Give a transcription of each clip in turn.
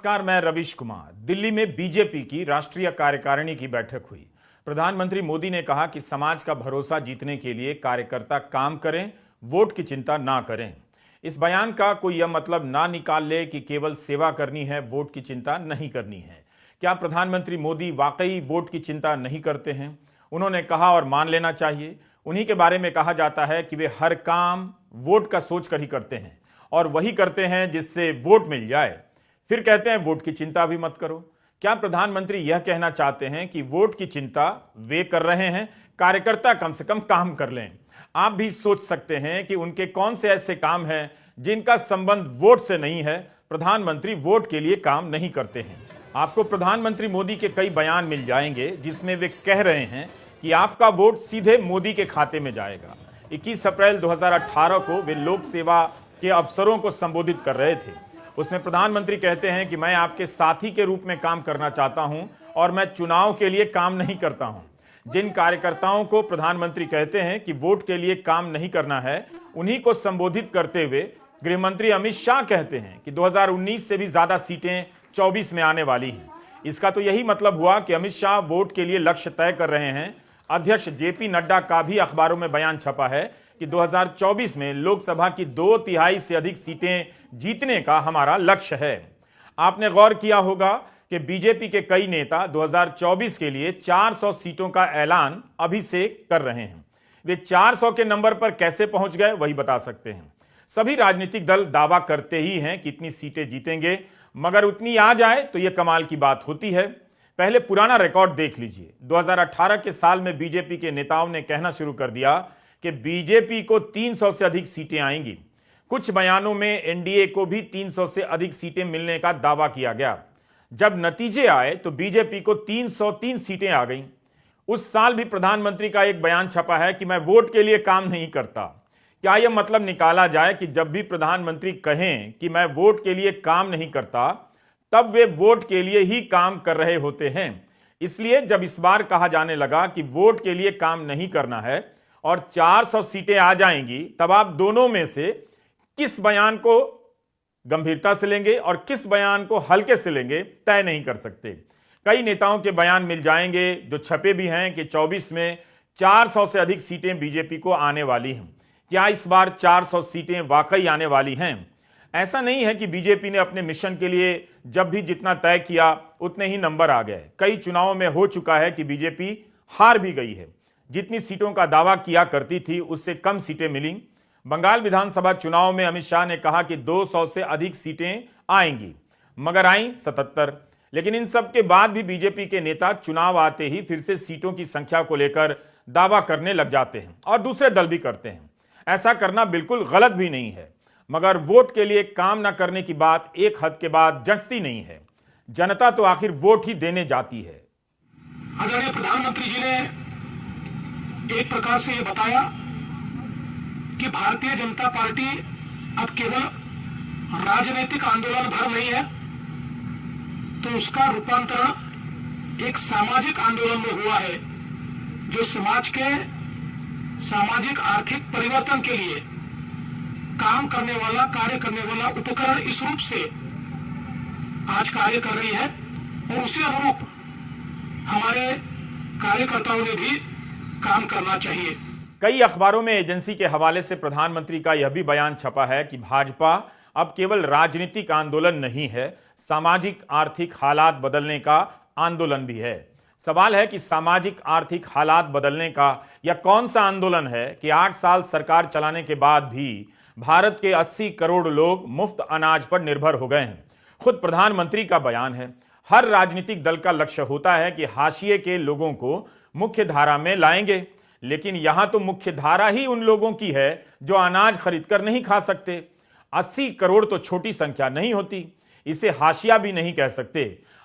नमस्कार, मैं रविश कुमार। दिल्ली में बीजेपी की राष्ट्रीय कार्यकारिणी की बैठक हुई। प्रधानमंत्री मोदी ने कहा कि समाज का भरोसा जीतने के लिए कार्यकर्ता काम करें, वोट की चिंता ना करें। इस बयान का कोई यह मतलब ना निकाल ले कि केवल सेवा करनी है, वोट की चिंता नहीं करनी है। क्या प्रधानमंत्री मोदी वाकई वोट की चिंता नहीं करते हैं? उन्होंने कहा और मान लेना चाहिए। उन्हीं के बारे में कहा जाता है कि वे हर काम वोट का सोच कर ही करते हैं और वही करते हैं जिससे वोट मिल जाए। फिर कहते हैं वोट की चिंता भी मत करो। क्या प्रधानमंत्री यह कहना चाहते हैं कि वोट की चिंता वे कर रहे हैं, कार्यकर्ता कम से कम काम कर लें? आप भी सोच सकते हैं कि उनके कौन से ऐसे काम हैं जिनका संबंध वोट से नहीं है। प्रधानमंत्री वोट के लिए काम नहीं करते हैं। आपको प्रधानमंत्री मोदी के कई बयान मिल जाएंगे जिसमें वे कह रहे हैं कि आपका वोट सीधे मोदी के खाते में जाएगा। 21 अप्रैल 2018 को वे लोक सेवा के अफसरों को संबोधित कर रहे थे। उसमें प्रधानमंत्री कहते हैं कि मैं आपके साथी के रूप में काम करना चाहता हूं और मैं चुनाव के लिए काम नहीं करता हूं। जिन कार्यकर्ताओं को प्रधानमंत्री कहते हैं कि वोट के लिए काम नहीं करना है, उन्हीं को संबोधित करते हुए गृहमंत्री अमित शाह कहते हैं कि 2019 से भी ज्यादा सीटें 24 में आने वाली हैं। इसका तो यही मतलब हुआ कि अमित शाह वोट के लिए लक्ष्य तय कर रहे हैं। अध्यक्ष जेपी नड्डा का भी अखबारों में बयान छपा है कि 2024 में लोकसभा की 2/3 से अधिक सीटें जीतने का हमारा लक्ष्य है। आपने गौर किया होगा कि बीजेपी के कई नेता 2024 के लिए 400 सीटों का ऐलान अभी से कर रहे हैं। वे 400 के नंबर पर कैसे पहुंच गए, वही बता सकते हैं। सभी राजनीतिक दल दावा करते ही हैं कि इतनी सीटें जीतेंगे, मगर उतनी आ जाए तो यह कमाल की बात होती है। पहले पुराना रिकॉर्ड देख लीजिए। 2018 के साल में बीजेपी के नेताओं ने कहना शुरू कर दिया कि बीजेपी को 300 से अधिक सीटें आएंगी। कुछ बयानों में एनडीए को भी 300 से अधिक सीटें मिलने का दावा किया गया। जब नतीजे आए तो बीजेपी को 303 सीटें आ गईं। उस साल भी प्रधानमंत्री का एक बयान छपा है कि मैं वोट के लिए काम नहीं करता। क्या यह मतलब निकाला जाए कि जब भी प्रधानमंत्री कहें कि मैं वोट के लिए काम नहीं करता, तब वे वोट के लिए ही काम कर रहे होते हैं? इसलिए जब इस बार कहा जाने लगा कि वोट के लिए काम नहीं करना है और 400 सीटें आ जाएंगी, तब आप दोनों में से किस बयान को गंभीरता से लेंगे और किस बयान को हल्के से लेंगे, तय नहीं कर सकते। कई नेताओं के बयान मिल जाएंगे जो छपे भी हैं कि 24 में 400 से अधिक सीटें बीजेपी को आने वाली हैं। क्या इस बार 400 सीटें वाकई आने वाली हैं? ऐसा नहीं है कि बीजेपी ने अपने मिशन के लिए जब भी जितना तय किया उतने ही नंबर आ गए। कई चुनावों में हो चुका है कि बीजेपी हार भी गई है। जितनी सीटों का दावा किया करती थी उससे कम सीटें मिली। बंगाल विधानसभा चुनाव में अमित शाह ने कहा कि 200 से अधिक सीटें आएंगी, मगर आई 77। लेकिन इन सब के बाद भी बीजेपी के नेता चुनाव आते ही फिर से सीटों की संख्या को लेकर दावा करने लग जाते हैं और दूसरे दल भी करते हैं। ऐसा करना बिल्कुल गलत भी नहीं है, मगर वोट के लिए काम न करने की बात एक हद के बाद जचती नहीं है। जनता तो आखिर वोट ही देने जाती है। आदरणीय प्रधानमंत्री जी ने एक प्रकार से यह बताया कि भारतीय जनता पार्टी अब केवल राजनीतिक आंदोलन भर नहीं है, तो उसका रूपांतरण एक सामाजिक आंदोलन में हुआ है, जो समाज के सामाजिक आर्थिक परिवर्तन के लिए काम करने वाला, कार्य करने वाला उपकरण इस रूप से आज कार्य कर रही है। और उसी अनुरूप हमारे कार्यकर्ताओं ने भी काम करना चाहिए। कई अखबारों में एजेंसी के हवाले से प्रधानमंत्री का यह भी बयान छपा है कि भाजपा अब केवल राजनीतिक आंदोलन नहीं है, सामाजिक आर्थिक हालात बदलने का आंदोलन भी है। सवाल है कि सामाजिक आर्थिक हालात बदलने का यह कौन सा आंदोलन है कि 8 साल सरकार चलाने के बाद भी भारत के 80 करोड़ लोग मुफ्त अनाज पर निर्भर हो गए हैं। खुद प्रधानमंत्री का बयान है, हर राजनीतिक दल का लक्ष्य होता है कि हाशिए के लोगों को मुख्य धारा में लाएंगे, लेकिन यहां तो मुख्य धारा ही उन लोगों की है जो अनाज खरीदकर नहीं खा सकते। 80 करोड़ तो छोटी संख्या नहीं होती, इसे हाशिया भी नहीं कह सकते।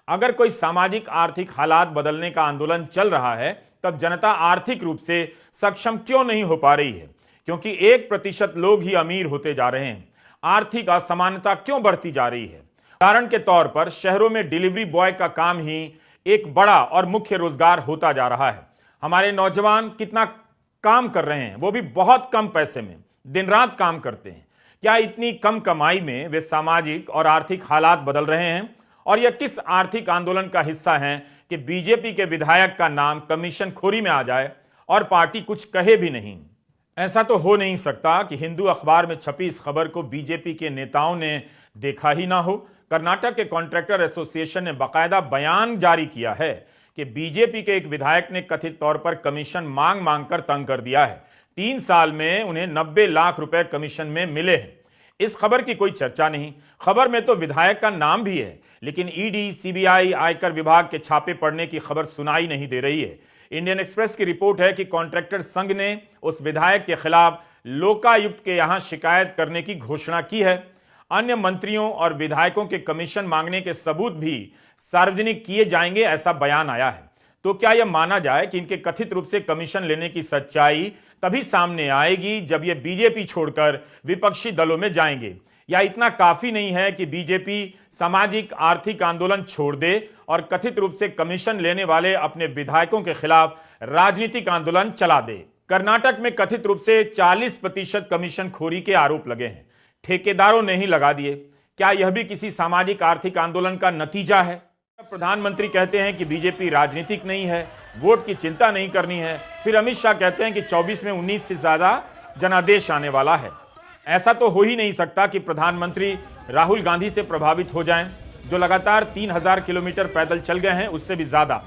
अगर कोई सामाजिक आर्थिक हालात बदलने का आंदोलन चल रहा है, तब जनता आर्थिक रूप से सक्षम क्यों नहीं हो पा रही है? क्योंकि 1% लोग ही अमीर होते जा रहे हैं। आर्थिक असमानता क्यों बढ़ती जा रही है? उदाहरण के तौर पर शहरों में डिलीवरी बॉय का काम ही एक बड़ा और मुख्य रोजगार होता जा रहा है। हमारे नौजवान कितना काम कर रहे हैं, वो भी बहुत कम पैसे में, दिन रात काम करते हैं। क्या इतनी कम कमाई में वे सामाजिक और आर्थिक हालात बदल रहे हैं? और यह किस आर्थिक आंदोलन का हिस्सा है कि बीजेपी के विधायक का नाम कमीशन खोरी में आ जाए और पार्टी कुछ कहे भी नहीं। ऐसा तो हो नहीं सकता कि हिंदू अखबार में छपी इस खबर को बीजेपी के नेताओं ने देखा ही ना हो। कर्नाटक के कॉन्ट्रैक्टर एसोसिएशन ने बाकायदा बयान जारी किया है कि बीजेपी के एक विधायक ने कथित तौर पर कमीशन मांग मांग कर तंग कर दिया है। 3 साल में उन्हें 90 लाख रुपए कमीशन में मिले हैं। इस खबर की कोई चर्चा नहीं। खबर में तो विधायक का नाम भी है, लेकिन ईडी, सीबीआई, आयकर विभाग के छापे पड़ने की खबर सुनाई नहीं दे रही है। इंडियन एक्सप्रेस की रिपोर्ट है कि कॉन्ट्रैक्टर संघ ने उस विधायक के खिलाफ लोकायुक्त के यहां शिकायत करने की घोषणा की है। अन्य मंत्रियों और विधायकों के कमीशन मांगने के सबूत भी सार्वजनिक किए जाएंगे, ऐसा बयान आया है। तो क्या यह माना जाए कि इनके कथित रूप से कमीशन लेने की सच्चाई तभी सामने आएगी जब ये बीजेपी छोड़कर विपक्षी दलों में जाएंगे, या इतना काफी नहीं है कि बीजेपी सामाजिक आर्थिक आंदोलन छोड़ दे और कथित रूप से कमीशन लेने वाले अपने विधायकों के खिलाफ राजनीतिक आंदोलन चला दे? कर्नाटक में कथित रूप से 40% कमीशन खोरी के आरोप लगे हैं। ठेकेदारों ने ही लगा दिए। क्या यह भी किसी सामाजिक आर्थिक आंदोलन का नतीजा है? प्रधानमंत्री कहते हैं कि बीजेपी राजनीतिक नहीं है, वोट की चिंता नहीं करनी है। फिर अमित शाह कहते हैं कि 24 में 19 से ज्यादा जनादेश आने वाला है। ऐसा तो हो ही नहीं सकता कि प्रधानमंत्री राहुल गांधी से प्रभावित हो जाएं, जो लगातार 3000 किलोमीटर पैदल चल गए हैं, उससे भी ज्यादा,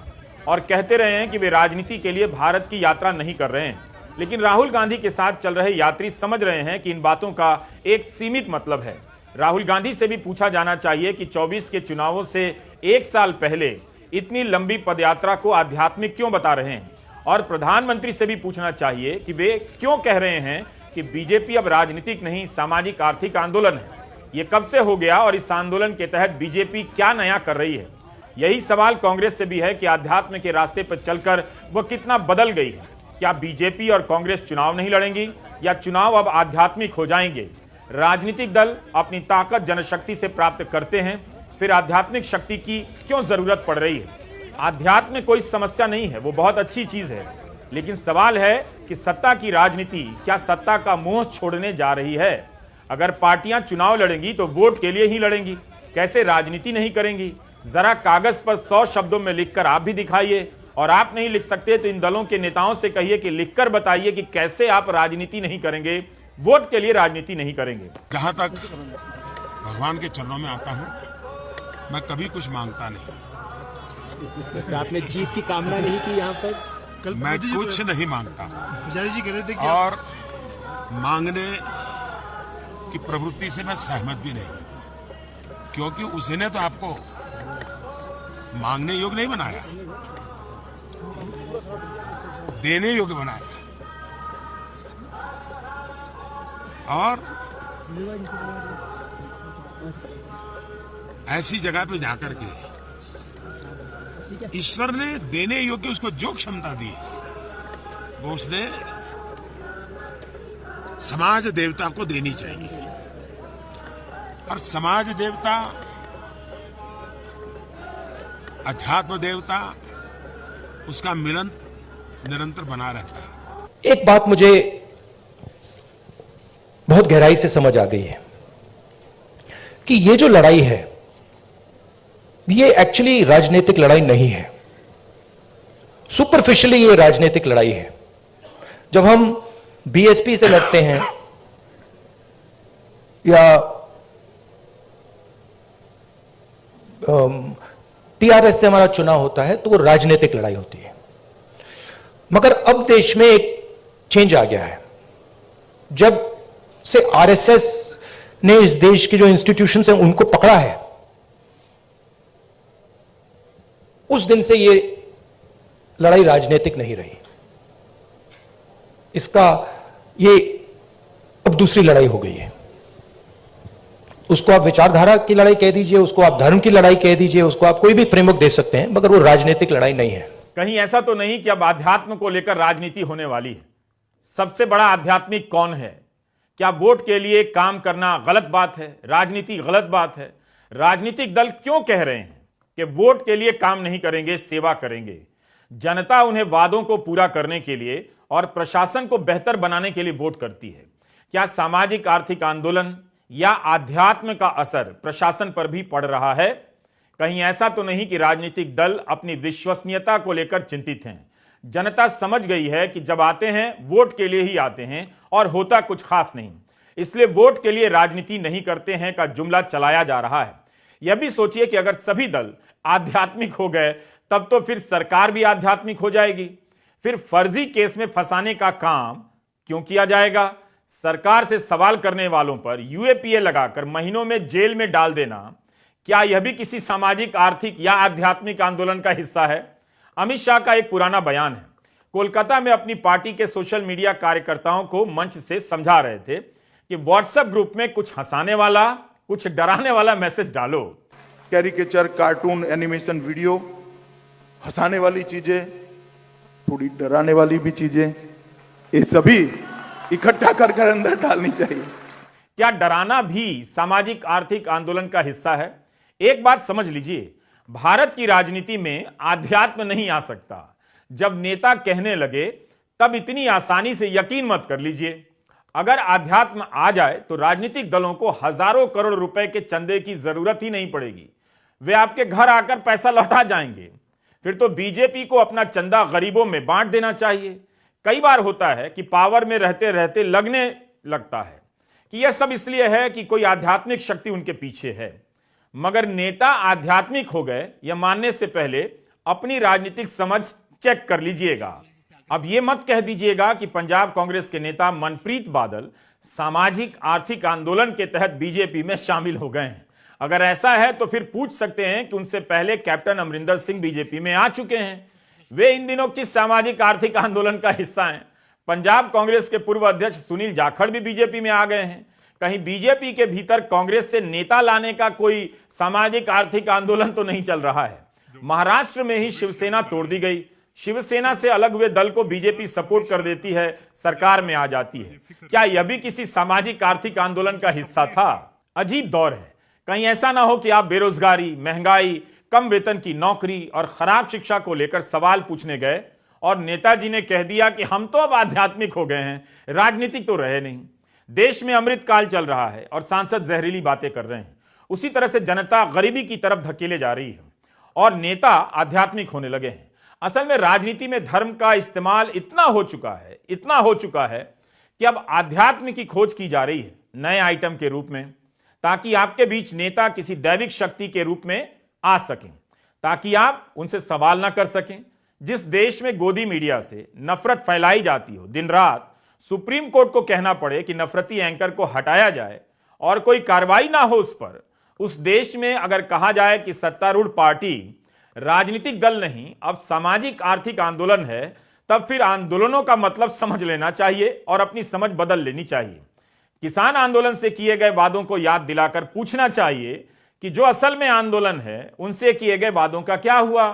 और कहते रहे हैं कि वे राजनीति के लिए भारत की यात्रा नहीं कर रहे हैं। लेकिन राहुल गांधी के साथ चल रहे यात्री समझ रहे हैं कि इन बातों का एक सीमित मतलब है। राहुल गांधी से भी पूछा जाना चाहिए कि 24 के चुनावों से 1 साल पहले इतनी लंबी पदयात्रा को आध्यात्मिक क्यों बता रहे हैं, और प्रधानमंत्री से भी पूछना चाहिए कि वे क्यों कह रहे हैं कि बीजेपी अब राजनीतिक नहीं सामाजिक आर्थिक आंदोलन है। यह कब से हो गया और इस आंदोलन के तहत बीजेपी क्या नया कर रही है? यही सवाल कांग्रेस से भी है कि आध्यात्म के रास्ते पर चलकर वह कितना बदल गई है। क्या बीजेपी और कांग्रेस चुनाव नहीं लड़ेंगी, या चुनाव अब आध्यात्मिक हो जाएंगे? राजनीतिक दल अपनी ताकत जनशक्ति से प्राप्त करते हैं, फिर आध्यात्मिक शक्ति की क्यों जरूरत पड़ रही है? आध्यात्म में कोई समस्या नहीं है, वो बहुत अच्छी चीज है, लेकिन सवाल है कि सत्ता की राजनीति क्या सत्ता का मुंह छोड़ने जा रही है? अगर पार्टियां चुनाव लड़ेंगी तो वोट के लिए ही लड़ेंगी, कैसे राजनीति नहीं करेंगी? जरा कागज पर 100 शब्दों में लिखकर आप भी दिखाइए, और आप नहीं लिख सकते तो इन दलों के नेताओं से कहिए कि लिखकर बताइए कि कैसे आप राजनीति नहीं करेंगे, वोट के लिए राजनीति नहीं करेंगे। जहां तक भगवान के चरणों में आता हूं, मैं कभी कुछ मांगता नहीं। तो आपने जीत की कामना नहीं की यहाँ पर? मैं कुछ नहीं मांगता पुजारी जी कह रहे थे और मांगने की प्रवृत्ति से मैं सहमत भी नहीं, क्योंकि उसने तो आपको मांगने योग्य नहीं बनाया, देने योग्य बनाया। और ऐसी जगह पे जाकर के ईश्वर ने देने योग्य उसको जो क्षमता दी वो उसने समाज देवता को देनी चाहिए। और समाज देवता, अध्यात्म देवता, उसका मिलन निरंतर बना रहता है। एक बात मुझे बहुत गहराई से समझ आ गई है कि ये जो लड़ाई है ये एक्चुअली राजनीतिक लड़ाई नहीं है। सुपरफिशियली ये राजनीतिक लड़ाई है। जब हम बीएसपी से लड़ते हैं या टीआरएस से हमारा चुनाव होता है तो वो राजनीतिक लड़ाई होती है। मगर अब देश में एक चेंज आ गया है। जब से आरएसएस ने इस देश के जो इंस्टीट्यूशंस हैं उनको पकड़ा है, उस दिन से ये लड़ाई राजनीतिक नहीं रही। इसका ये अब दूसरी लड़ाई हो गई है। उसको आप विचारधारा की लड़ाई कह दीजिए, उसको आप धर्म की लड़ाई कह दीजिए, उसको आप कोई भी फ्रेमवर्क दे सकते हैं, मगर वो राजनीतिक लड़ाई नहीं है। कहीं ऐसा तो नहीं कि अब आध्यात्म को लेकर राजनीति होने वाली है? सबसे बड़ा आध्यात्मिक कौन है? क्या वोट के लिए काम करना गलत बात है, राजनीति गलत बात है? राजनीतिक दल क्यों कह रहे हैं कि वोट के लिए काम नहीं करेंगे, सेवा करेंगे? जनता उन्हें वादों को पूरा करने के लिए और प्रशासन को बेहतर बनाने के लिए वोट करती है। क्या सामाजिक आर्थिक आंदोलन या आध्यात्म का असर प्रशासन पर भी पड़ रहा है? कहीं ऐसा तो नहीं कि राजनीतिक दल अपनी विश्वसनीयता को लेकर चिंतित हैं। जनता समझ गई है कि जब आते हैं वोट के लिए ही आते हैं और होता कुछ खास नहीं, इसलिए वोट के लिए राजनीति नहीं करते हैं का जुमला चलाया जा रहा है। यह भी सोचिए कि अगर सभी दल आध्यात्मिक हो गए तब तो फिर सरकार भी आध्यात्मिक हो जाएगी। फिर फर्जी केस में फंसाने का काम क्यों किया जाएगा? सरकार से सवाल करने वालों पर यूएपीए लगाकर महीनों में जेल में डाल देना, क्या यह भी किसी सामाजिक, आर्थिक या आध्यात्मिक आंदोलन का हिस्सा है? अमित शाह का एक पुराना बयान है। कोलकाता में अपनी पार्टी के सोशल मीडिया कार्यकर्ताओं को मंच से समझा रहे थे कि व्हाट्सएप ग्रुप में कुछ हंसाने वाला, कुछ डराने वाला मैसेज डालो। कैरिकेचर, कार्टून, एनिमेशन वीडियो, हंसाने वाली चीजें, थोड़ी डराने वाली भी चीजें, ये सभी इकट्ठा कर अंदर डालनी चाहिए। क्या डराना भी सामाजिक आर्थिक आंदोलन का हिस्सा है? एक बात समझ लीजिए, भारत की राजनीति में आध्यात्म नहीं आ सकता। जब नेता कहने लगे तब इतनी आसानी से यकीन मत कर लीजिए। अगर आध्यात्म आ जाए तो राजनीतिक दलों को हजारों करोड़ रुपए के चंदे की जरूरत ही नहीं पड़ेगी, वे आपके घर आकर पैसा लौटा जाएंगे। फिर तो बीजेपी को अपना चंदा गरीबों में बांट देना चाहिए। कई बार होता है कि पावर में रहते रहते लगने लगता है कि यह सब इसलिए है कि कोई आध्यात्मिक शक्ति उनके पीछे है, मगर नेता आध्यात्मिक हो गए यह मानने से पहले अपनी राजनीतिक समझ चेक कर लीजिएगा। अब यह मत कह दीजिएगा कि पंजाब कांग्रेस के नेता मनप्रीत बादल सामाजिक आर्थिक आंदोलन के तहत बीजेपी में शामिल हो गए हैं। अगर ऐसा है तो फिर पूछ सकते हैं कि उनसे पहले कैप्टन अमरिंदर सिंह बीजेपी में आ चुके हैं, वे इन दिनों किस सामाजिक आर्थिक आंदोलन का हिस्सा हैं? पंजाब कांग्रेस के पूर्व अध्यक्ष सुनील जाखड़ भी बीजेपी में आ गए हैं। कहीं बीजेपी के भीतर कांग्रेस से नेता लाने का कोई सामाजिक आर्थिक आंदोलन तो नहीं चल रहा है? महाराष्ट्र में ही शिवसेना तोड़ दी गई। शिवसेना से अलग हुए दल को बीजेपी सपोर्ट कर देती है, सरकार में आ जाती है। क्या यह भी किसी सामाजिक आर्थिक आंदोलन का हिस्सा था? अजीब दौर है। कहीं ऐसा ना हो कि आप बेरोजगारी, महंगाई, कम वेतन की नौकरी और खराब शिक्षा को लेकर सवाल पूछने गए और नेताजी ने कह दिया कि हम तो अब आध्यात्मिक हो गए हैं, राजनीतिक तो रहे नहीं। देश में अमृतकाल चल रहा है और सांसद जहरीली बातें कर रहे हैं। उसी तरह से जनता गरीबी की तरफ धकेले जा रही है और नेता आध्यात्मिक होने लगे हैं। असल में राजनीति में धर्म का इस्तेमाल इतना हो चुका है कि अब आध्यात्म की खोज की जा रही है नए आइटम के रूप में, ताकि आपके बीच नेता किसी दैविक शक्ति के रूप में आ सकें, ताकि आप उनसे सवाल ना कर सकें। जिस देश में गोदी मीडिया से नफरत फैलाई जाती हो, दिन रात सुप्रीम कोर्ट को कहना पड़े कि नफरती एंकर को हटाया जाए और कोई कार्रवाई ना हो उस पर, उस देश में अगर कहा जाए कि सत्तारूढ़ पार्टी राजनीतिक दल नहीं अब सामाजिक आर्थिक आंदोलन है, तब फिर आंदोलनों का मतलब समझ लेना चाहिए और अपनी समझ बदल लेनी चाहिए। किसान आंदोलन से किए गए वादों को याद दिलाकर पूछना चाहिए कि जो असल में आंदोलन है उनसे किए गए वादों का क्या हुआ।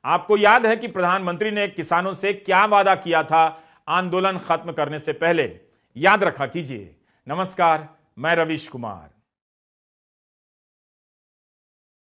आपको याद है कि प्रधानमंत्री ने किसानों से क्या वादा किया था आंदोलन खत्म करने से पहले? याद रखा कीजिए। नमस्कार, मैं रवीश कुमार।